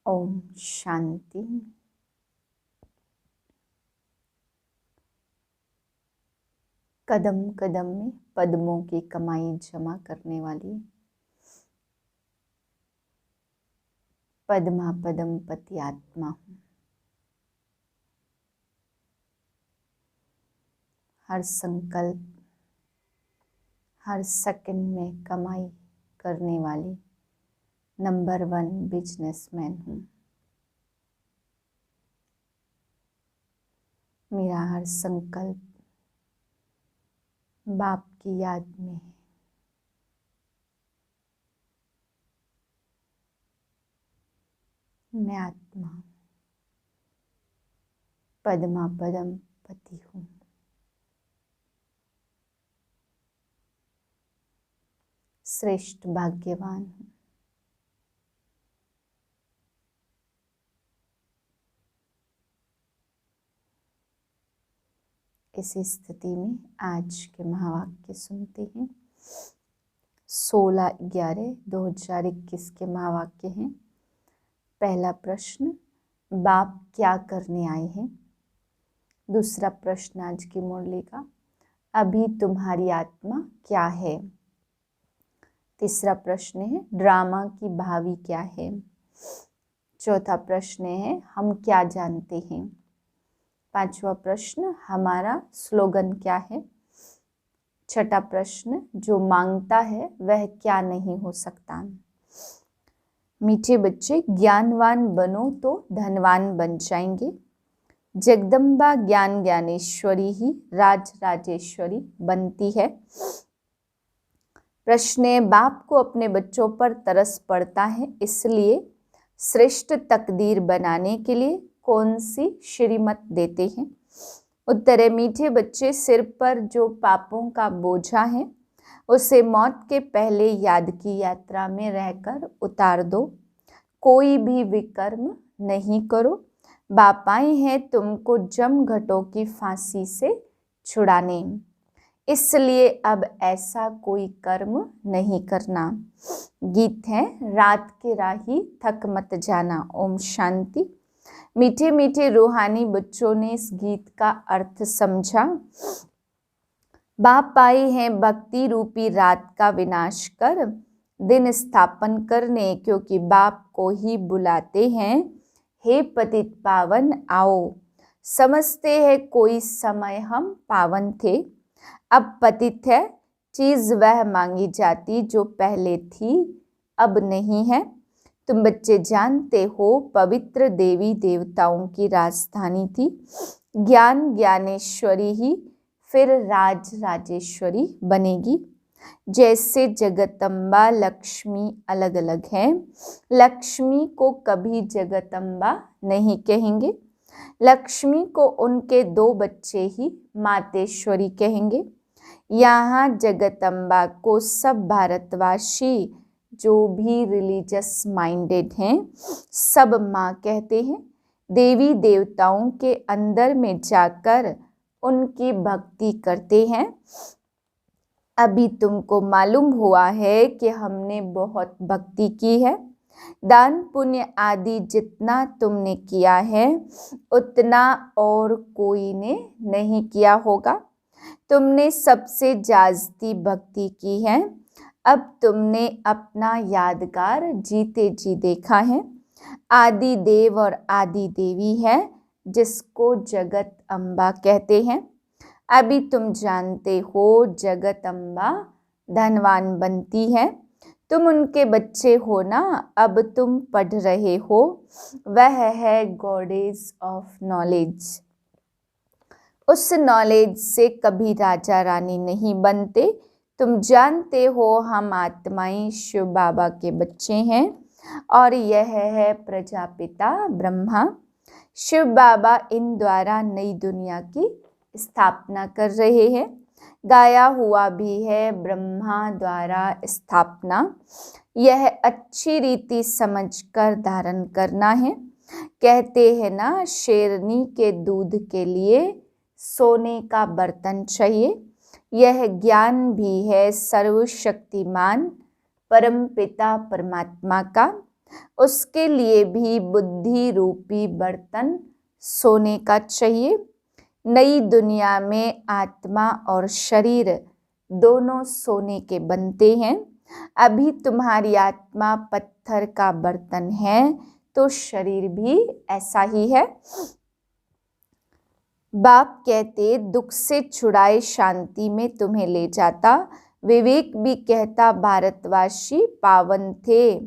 ओम शांति। कदम कदम में पद्मों की कमाई जमा करने वाली पद्मा पद्मपति आत्मा हूँ। हर संकल्प, हर सेकंड में कमाई करने वाली नंबर 1 बिजनेसमैन हूँ। मेरा हर संकल्प बाप की याद में है। मैं आत्मा पद्मा पद्मपति हूँ। श्रेष्ठ भाग्यवान हूँ। इस स्थिति में आज के महावाक्य सुनते हैं। 16/11/2021 के महावाक्य हैं। पहला प्रश्न, बाप क्या करने आए हैं। दूसरा प्रश्न आज की मुरली का, अभी तुम्हारी आत्मा क्या है। तीसरा प्रश्न है, ड्रामा की भावी क्या है। चौथा प्रश्न है, हम क्या जानते हैं। पांचवा प्रश्न, हमारा स्लोगन क्या है। छठा प्रश्न, जो मांगता है वह क्या नहीं हो सकता। मीठे बच्चे, ज्ञानवान बनो तो धनवान बन जाएंगे। जगदम्बा ज्ञान ज्ञानेश्वरी ही राज राजेश्वरी बनती है। प्रश्न है, बाप को अपने बच्चों पर तरस पड़ता है, इसलिए श्रेष्ठ तकदीर बनाने के लिए कौन सी श्रीमत देते हैं। उत्तर है, मीठे बच्चे, सिर पर जो पापों का बोझा है उसे मौत के पहले याद की यात्रा में रहकर उतार दो। कोई भी विकर्म नहीं करो। बाप आए हैं तुमको जम घटों की फांसी से छुड़ाने, इसलिए अब ऐसा कोई कर्म नहीं करना। गीत है, रात के राही थक मत जाना। ओम शांति। मीठे मीठे रूहानी बच्चों ने इस गीत का अर्थ समझा। बाप आए हैं भक्ति रूपी रात का विनाश कर दिन स्थापन करने, क्योंकि बाप को ही बुलाते हैं, हे पतित पावन आओ। समझते हैं कोई समय हम पावन थे, अब पतित है, चीज वह मांगी जाती जो पहले थी अब नहीं है। तुम बच्चे जानते हो पवित्र देवी देवताओं की राजधानी थी। ज्ञान ज्ञानेश्वरी ही फिर राज राजेश्वरी बनेगी। जैसे जगदम्बा लक्ष्मी अलग अलग हैं, लक्ष्मी को कभी जगदम्बा नहीं कहेंगे। लक्ष्मी को उनके 2 बच्चे ही मातेश्वरी कहेंगे। यहाँ जगदम्बा को सब भारतवासी जो भी रिलीजियस माइंडेड हैं सब माँ कहते हैं। देवी देवताओं के अंदर में जाकर उनकी भक्ति करते हैं। अभी तुमको मालूम हुआ है कि हमने बहुत भक्ति की है। दान पुण्य आदि जितना तुमने किया है उतना और कोई ने नहीं किया होगा। तुमने सबसे जास्ती भक्ति की है। अब तुमने अपना यादगार जीते जी देखा है। आदि देव और आदि देवी है जिसको जगत अम्बा कहते हैं। अभी तुम जानते हो जगत अम्बा धनवान बनती है। तुम उनके बच्चे हो ना, अब तुम पढ़ रहे हो, वह है गॉडेस ऑफ नॉलेज। उस नॉलेज से कभी राजा रानी नहीं बनते। तुम जानते हो हम आत्माएं शिव बाबा के बच्चे हैं और यह है प्रजापिता ब्रह्मा। शिव बाबा इन द्वारा नई दुनिया की स्थापना कर रहे हैं। गाया हुआ भी है, ब्रह्मा द्वारा स्थापना। यह अच्छी रीति समझकर धारण करना है। कहते हैं ना, शेरनी के दूध के लिए सोने का बर्तन चाहिए। यह ज्ञान भी है सर्वशक्तिमान परमपिता परमात्मा का। उसके लिए भी बुद्धि रूपी बर्तन सोने का चाहिए। नई दुनिया में आत्मा और शरीर दोनों सोने के बनते हैं। अभी तुम्हारी आत्मा पत्थर का बर्तन है तो शरीर भी ऐसा ही है। बाप कहते दुख से छुड़ाए शांति में तुम्हें ले जाता। विवेक भी कहता भारतवासी पावन थे।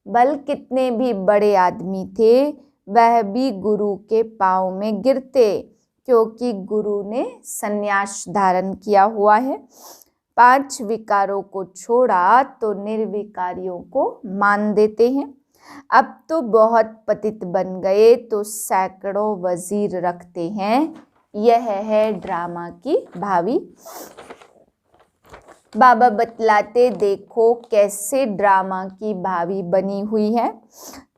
बल कितने भी बड़े आदमी थे वह भी गुरु के पाँव में गिरते, क्योंकि गुरु ने संन्यास धारण किया हुआ है। 5 विकारों को छोड़ा तो निर्विकारियों को मान देते हैं। अब तो बहुत पतित बन गए तो सैकड़ों वजीर रखते हैं। यह है ड्रामा की भावी। बाबा बतलाते देखो कैसे ड्रामा की भावी बनी हुई है।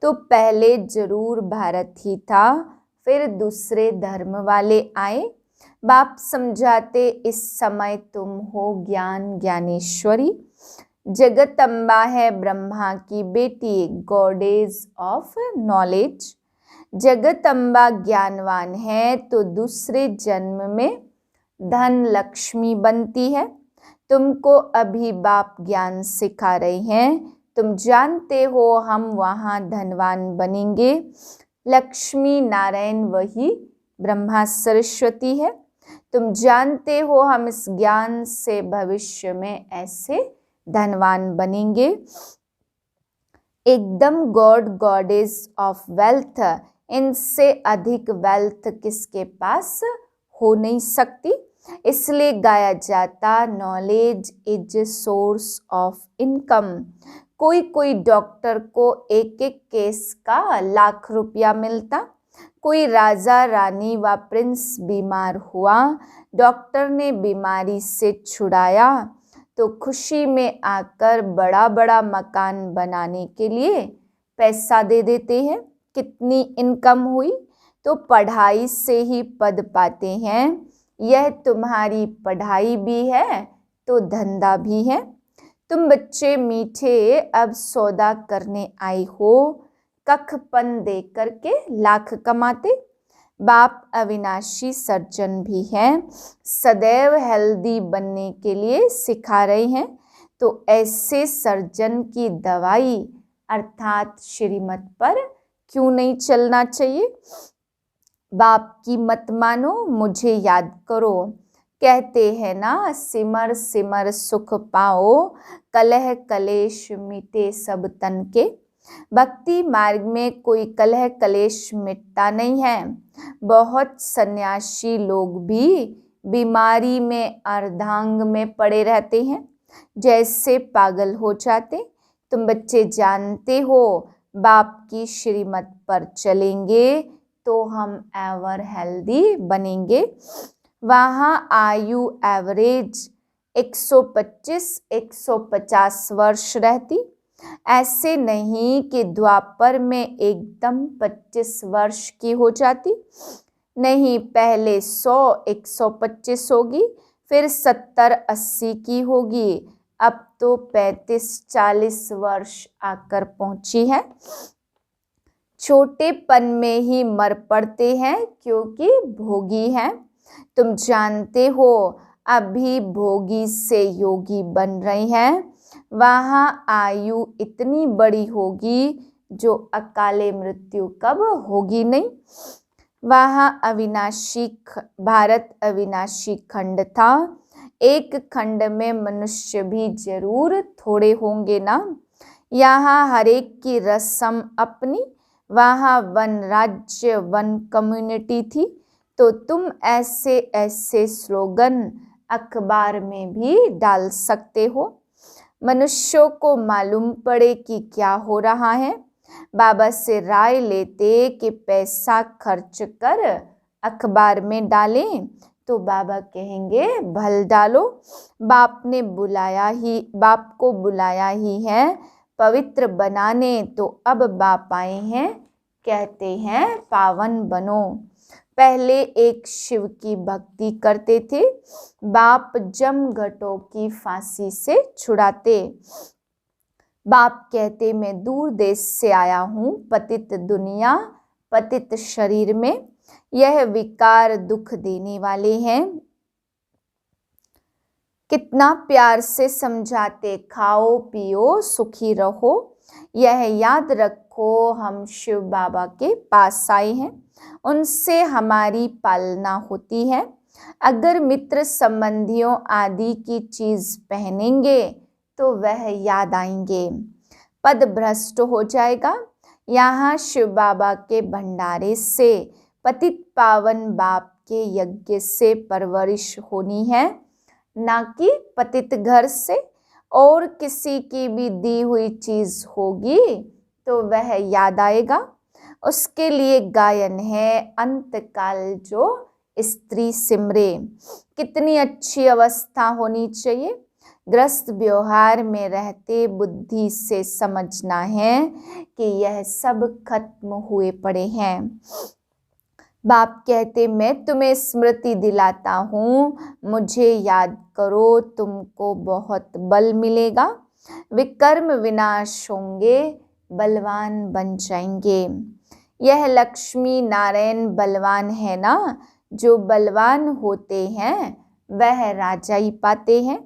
तो पहले जरूर भारत ही था, फिर दूसरे धर्म वाले आए। बाप समझाते इस समय तुम हो ज्ञान ज्ञानेश्वरी। जगदम्बा है ब्रह्मा की बेटी, गॉडेस ऑफ नॉलेज। जगदम्बा ज्ञानवान है तो दूसरे जन्म में धन लक्ष्मी बनती है। तुमको अभी बाप ज्ञान सिखा रहे हैं। तुम जानते हो हम वहाँ धनवान बनेंगे। लक्ष्मी नारायण वही ब्रह्मा सरस्वती है। तुम जानते हो हम इस ज्ञान से भविष्य में ऐसे धनवान बनेंगे। एकदम गॉड गॉडेस ऑफ वेल्थ, इनसे अधिक वेल्थ किसके पास हो नहीं सकती। इसलिए गाया जाता knowledge is source of income. कोई कोई डॉक्टर को एक एक केस का लाख रुपया मिलता। कोई राजा रानी व प्रिंस बीमार हुआ, डॉक्टर ने बीमारी से छुड़ाया तो खुशी में आकर बड़ा बड़ा मकान बनाने के लिए पैसा दे देते हैं। कितनी इनकम हुई। तो पढ़ाई से ही पद पाते हैं। यह तुम्हारी पढ़ाई भी है तो धंधा भी है। तुम बच्चे मीठे अब सौदा करने आए हो। कखपन दे करके लाख कमाते। बाप अविनाशी सर्जन भी हैं, सदैव हेल्दी बनने के लिए सिखा रहे हैं। तो ऐसे सर्जन की दवाई अर्थात श्रीमत पर क्यों नहीं चलना चाहिए। बाप की मत मानो, मुझे याद करो। कहते हैं ना सिमर सिमर सुख पाओ, कलह कलेश मिटे सब तन के। भक्ति मार्ग में कोई कलह कलेश मिटता नहीं है। बहुत सन्यासी लोग भी बीमारी में अर्धांग में पड़े रहते हैं, जैसे पागल हो जाते। तुम बच्चे जानते हो बाप की श्रीमत पर चलेंगे तो हम एवर हेल्दी बनेंगे। वहाँ आयु एवरेज 125-150 वर्ष रहती। ऐसे नहीं कि द्वापर में एकदम 25 वर्ष की हो जाती। नहीं, पहले 100-125 होगी, फिर 70-80 की होगी। अब तो 35-40 वर्ष आकर पहुंची है। छोटेपन में ही मर पड़ते हैं क्योंकि भोगी हैं। तुम जानते हो अभी भोगी से योगी बन रहे हैं। वहाँ आयु इतनी बड़ी होगी जो अकाले मृत्यु कब होगी नहीं। वहाँ अविनाशी भारत अविनाशी खंड था। एक खंड में मनुष्य भी जरूर थोड़े होंगे ना। यहाँ हर एक की रस्म अपनी। वहाँ वन राज्य वन कम्युनिटी थी। तो तुम ऐसे ऐसे स्लोगन अखबार में भी डाल सकते हो। मनुष्यों को मालूम पड़े कि क्या हो रहा है। बाबा से राय लेते कि पैसा खर्च कर अखबार में डालें तो बाबा कहेंगे भल डालो। बाप को बुलाया ही है पवित्र बनाने, तो अब बाप आए हैं कहते हैं पावन बनो। पहले एक शिव की भक्ति करते थे, बाप जम घटों की फांसी से छुड़ाते। बाप कहते मैं दूर देश से आया हूँ, पतित दुनिया पतित शरीर में, यह विकार दुख देने वाले हैं। कितना प्यार से समझाते, खाओ पियो सुखी रहो, यह याद रखो हम शिव बाबा के पास आए हैं, उनसे हमारी पालना होती है। अगर मित्र संबंधियों आदि की चीज पहनेंगे तो वह याद आएंगे, पद भ्रष्ट हो जाएगा। यहाँ शिव बाबा के भंडारे से, पतित पावन बाप के यज्ञ से परवरिश होनी है, ना कि पतित घर से। और किसी की भी दी हुई चीज होगी तो वह याद आएगा। उसके लिए गायन है, अंतकाल जो स्त्री सिमरे। कितनी अच्छी अवस्था होनी चाहिए। ग्रस्त व्यवहार में रहते बुद्धि से समझना है कि यह सब खत्म हुए पड़े हैं। बाप कहते मैं तुम्हें स्मृति दिलाता हूँ, मुझे याद करो, तुमको बहुत बल मिलेगा, विकर्म विनाश होंगे, बलवान बन जाएंगे। यह लक्ष्मी नारायण बलवान है ना, जो बलवान होते हैं वह राजा ही पाते हैं।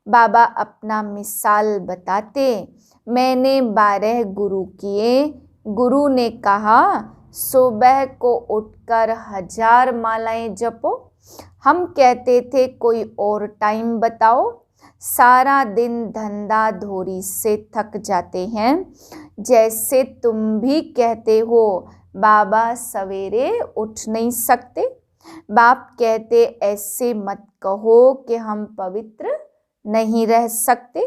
बाबा अपना मिसाल बताते, मैंने 12 गुरु किए, गुरु ने कहा सुबह को उठकर 1000 मालाएं जपो। हम कहते थे कोई और टाइम बताओ, सारा दिन धंधा धोरी से थक जाते हैं। जैसे तुम भी कहते हो बाबा सवेरे उठ नहीं सकते। बाप कहते ऐसे मत कहो कि हम पवित्र नहीं रह सकते,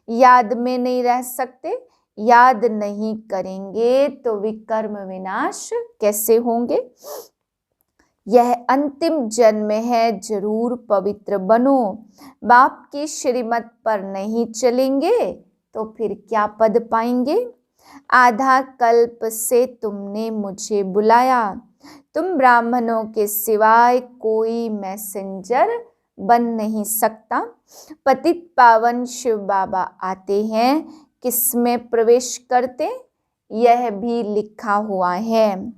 याद में नहीं रह सकते। याद नहीं करेंगे तो विकर्म विनाश कैसे होंगे। यह अंतिम जन्म है, जरूर पवित्र बनो। बाप की श्रीमत पर नहीं चलेंगे तो फिर क्या पद पाएंगे। आधा कल्प से तुमने मुझे बुलाया, तुम ब्राह्मणों के सिवाय कोई मैसेंजर बन नहीं सकता। पतित पावन शिव बाबा आते हैं, किसमें प्रवेश करते, यह भी लिखा हुआ है।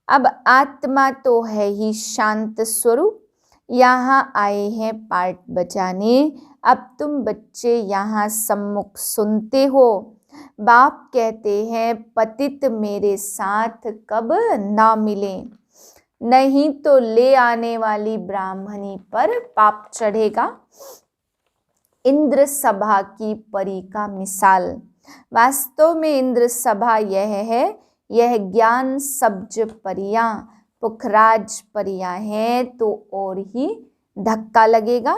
अब आत्मा तो है ही शांत स्वरूप, यहाँ आए हैं पार्ट बजाने। अब तुम बच्चे यहाँ सम्मुख सुनते हो। बाप कहते हैं पतित मेरे साथ कब ना मिले, नहीं तो ले आने वाली ब्राह्मणी पर पाप चढ़ेगा। इंद्र सभा की परी का मिसाल, वास्तव में इंद्र सभा यह है, यह ज्ञान सब्ज परियां पुखराज परियां है तो और ही धक्का लगेगा।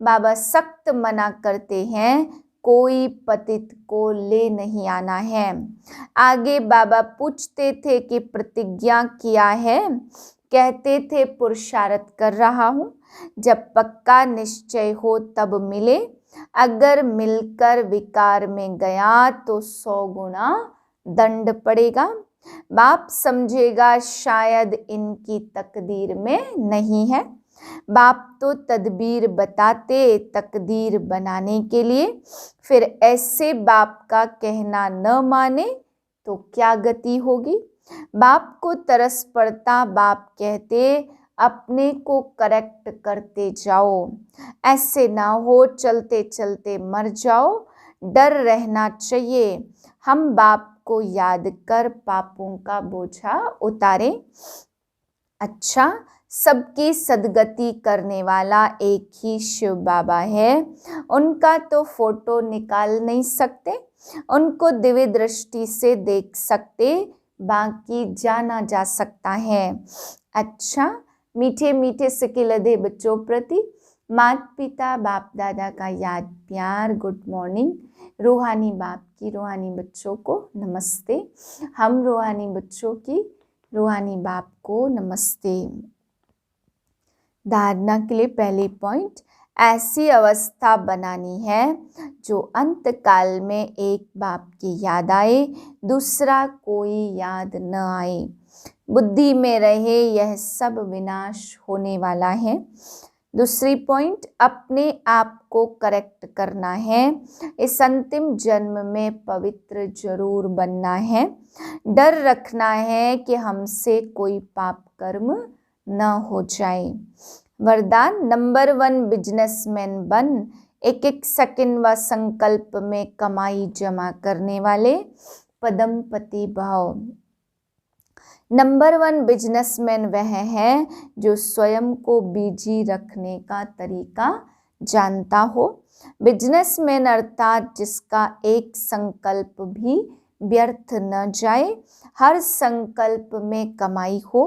बाबा सख्त मना करते हैं, कोई पतित को ले नहीं आना है। आगे बाबा पूछते थे कि प्रतिज्ञा किया है, कहते थे पुरुषार्थ कर रहा हूँ, जब पक्का निश्चय हो तब मिले। अगर मिलकर विकार में गया तो 100 गुना दंड पड़ेगा। बाप समझेगा शायद इनकी तकदीर में नहीं है। बाप तो तदबीर बताते तकदीर बनाने के लिए, फिर ऐसे बाप का कहना न माने तो क्या गति होगी। बाप को तरस पड़ता, बाप कहते अपने को करेक्ट करते जाओ, ऐसे ना हो चलते चलते मर जाओ। डर रहना चाहिए, हम बाप को याद कर पापों का बोझा उतारें। अच्छा, सबकी सदगति करने वाला एक ही शिव बाबा है, उनका तो फोटो निकाल नहीं सकते, उनको दिव्य दृष्टि से देख सकते, बाकी जाना जा सकता है। अच्छा, मीठे मीठे सिकिलधे बच्चों प्रति माता पिता बाप दादा का याद प्यार गुड मॉर्निंग। रूहानी बाप की रूहानी बच्चों को नमस्ते। हम रूहानी बच्चों की रूहानी बाप को नमस्ते। धारणा के लिए पहली पॉइंट, ऐसी अवस्था बनानी है जो अंत काल में एक बाप की याद आए, दूसरा कोई याद न आए। बुद्धि में रहे यह सब विनाश होने वाला है। दूसरी पॉइंट, अपने आप को करेक्ट करना है। इस अंतिम जन्म में पवित्र जरूर बनना है। डर रखना है कि हमसे कोई पाप कर्म न हो जाए। वरदान नंबर 1, बिजनेसमैन बन। एक एक सेकंड व संकल्प में कमाई जमा करने वाले पदमपति भाव। नंबर 1 बिजनेसमैन वह है जो स्वयं को बिजी रखने का तरीका जानता हो। बिजनेसमैन अर्थात जिसका एक संकल्प भी व्यर्थ न जाए, हर संकल्प में कमाई हो।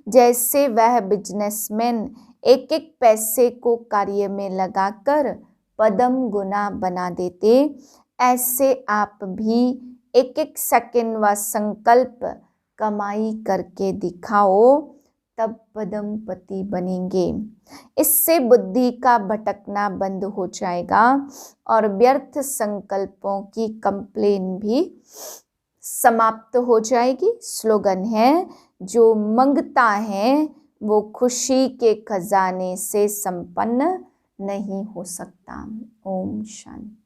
जैसे वह बिजनेसमैन एक एक पैसे को कार्य में लगाकर पदम गुना बना देते, ऐसे आप भी एक एक सेकंड व संकल्प कमाई करके दिखाओ, तब पदमपति बनेंगे। इससे बुद्धि का भटकना बंद हो जाएगा और व्यर्थ संकल्पों की कंप्लेन भी समाप्त हो जाएगी। स्लोगन है, जो मांगता है वो खुशी के खजाने से संपन्न नहीं हो सकता। ओम शांति।